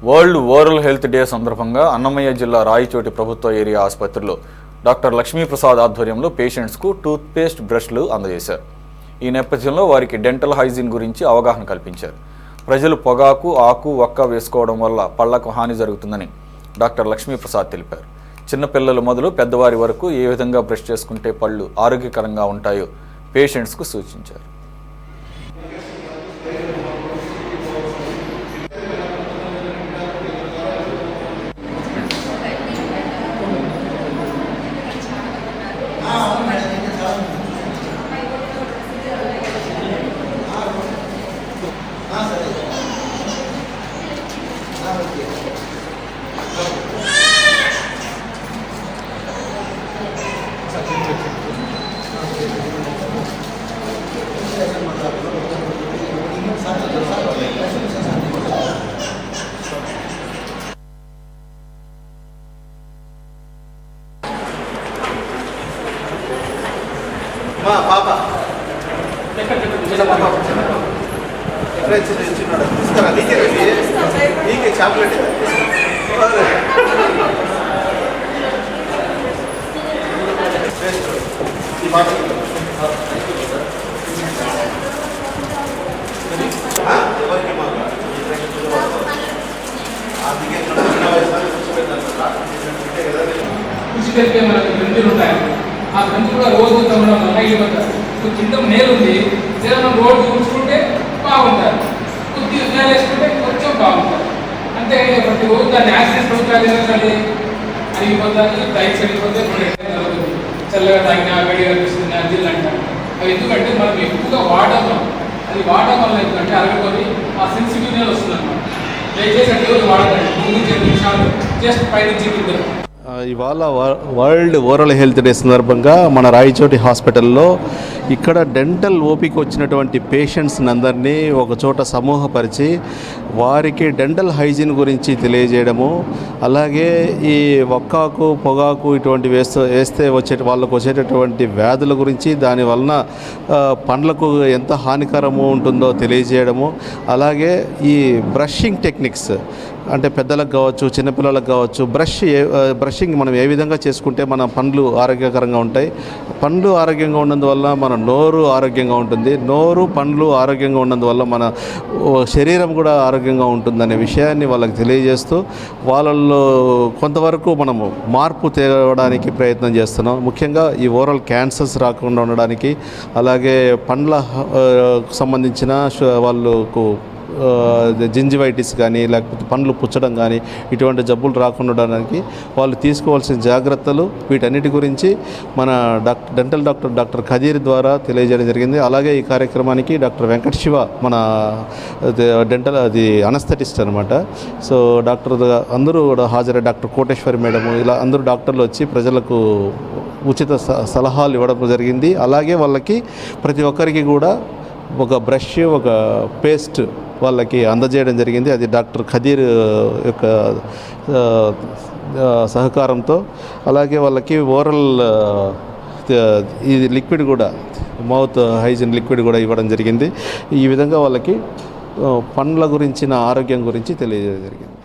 World oral health day సందర్భంగా అన్నమయ్య జిల్లా రాయచోటి ప్రభుత్వ ఏరియా ఆసుపత్రిలో డాక్టర్ లక్ష్మీప్రసాద్ ఆధ్వర్యంలో పేషెంట్స్కు టూత్పేస్ట్ బ్రష్లు అందజేశారు. ఈ నేపథ్యంలో వారికి డెంటల్ హైజీన్ గురించి అవగాహన కల్పించారు. ప్రజలు పొగాకు, ఆకు, వక్క వేసుకోవడం వల్ల పళ్లకు హాని జరుగుతుందని డాక్టర్ లక్ష్మీప్రసాద్ తెలిపారు. చిన్నపిల్లలు మొదలు పెద్దవారి వరకు ఏ విధంగా బ్రష్ చేసుకుంటే పళ్ళు ఆరోగ్యకరంగా ఉంటాయో పేషెంట్స్కు సూచించారు. పాప తీసుకురా నీకే చాక్లెట్ మనకి గంతులు ఉంటాయి. ఆ గంతు కూడా రోజు తమ్మడం వల్ల ఇవ్వతారు. కింద నేలు ఉంది, మనం రోజు ఉంచుకుంటే బాగుంటారు, కొద్దిగా నేల వేసుకుంటే కొంచెం బాగుంటారు. అంతే ప్రతి రోజు దాన్ని యాక్సిడెంట్ అవుతుంది అని ఇవ్వతారు. టైట్స్ వెళ్ళిపోతే చల్లగా తాగినా వేడిగా అనిపిస్తుంది అర్జీలు అంటారు. అవి ఎందుకంటే మనం ఎక్కువగా వాడడం అది వాడడం వల్ల ఎందుకంటే అరగకొని ఆ సెన్సిటివ్నే వస్తుంది అన్నమాట. దయచేసి అంటే రోజు వాడకండి. 3 నిమిషాలు జస్ట్ పైనుంచి కింద. ఇవాళ వరల్డ్ ఓరల్ హెల్త్ డే సందర్భంగా మన రాయచోటి హాస్పిటల్లో ఇక్కడ డెంటల్ ఓపిక వచ్చినటువంటి పేషెంట్స్ అందరినీ ఒక చోట సమూహపరిచి వారికి డెంటల్ హైజీన్ గురించి తెలియజేయడము, అలాగే ఈ వక్కాకు, పొగాకు ఇటువంటి వేస్తే వాళ్ళకు వచ్చేటటువంటి వ్యాధుల గురించి, దాని వలన పండ్లకు ఎంత హానికరము ఉంటుందో తెలియజేయడము, అలాగే ఈ బ్రషింగ్ టెక్నిక్స్ అంటే పెద్దలకు కావచ్చు, చిన్నపిల్లలకు కావచ్చు, బ్రషింగ్ మనం ఏ విధంగా చేసుకుంటే మన పండ్లు ఆరోగ్యకరంగా ఉంటాయి, పండ్లు ఆరోగ్యంగా ఉన్నందువల్ల మన నోరు ఆరోగ్యంగా ఉంటుంది, నోరు పండ్లు ఆరోగ్యంగా ఉన్నందువల్ల మన శరీరం కూడా ఆరోగ్యంగా ఉంటుందనే విషయాన్ని వాళ్ళకి తెలియజేస్తూ వాళ్ళల్లో కొంతవరకు మనము మార్పు తేవడానికి ప్రయత్నం చేస్తున్నాం. ముఖ్యంగా ఈ ఓరల్ క్యాన్సర్స్ రాకుండా ఉండడానికి, అలాగే పండ్ల సంబంధించిన వాళ్ళకు జింజివైటిస్ కానీ లేకపోతే పండ్లు పుచ్చడం కానీ ఇటువంటి జబ్బులు రాకుండా ఉండడానికి వాళ్ళు తీసుకోవాల్సిన జాగ్రత్తలు, వీటన్నిటి గురించి మన డెంటల్ డాక్టర్ ఖదీర్ ద్వారా తెలియజేయడం జరిగింది. అలాగే ఈ కార్యక్రమానికి డాక్టర్ వెంకట శివ మన డెంటల్ అనస్థెటిస్ట్ అనమాట. సో డాక్టర్ అందరూ కూడా హాజరై, డాక్టర్ కోటేశ్వరి మేడము, ఇలా అందరూ డాక్టర్లు వచ్చి ప్రజలకు ఉచిత సలహాలు ఇవ్వడం జరిగింది. అలాగే వాళ్ళకి ప్రతి ఒక్కరికి కూడా ఒక బ్రష్, ఒక పేస్ట్ వాళ్ళకి అందజేయడం జరిగింది. అది డాక్టర్ ఖదీర్ యొక్క సహకారంతో. అలాగే వాళ్ళకి ఓరల్ ఇది లిక్విడ్ కూడా, మౌత్ హైజీన్ లిక్విడ్ కూడా ఇవ్వడం జరిగింది. ఈ విధంగా వాళ్ళకి పండ్ల గురించిన ఆరోగ్యం గురించి తెలియజేయడం జరిగింది.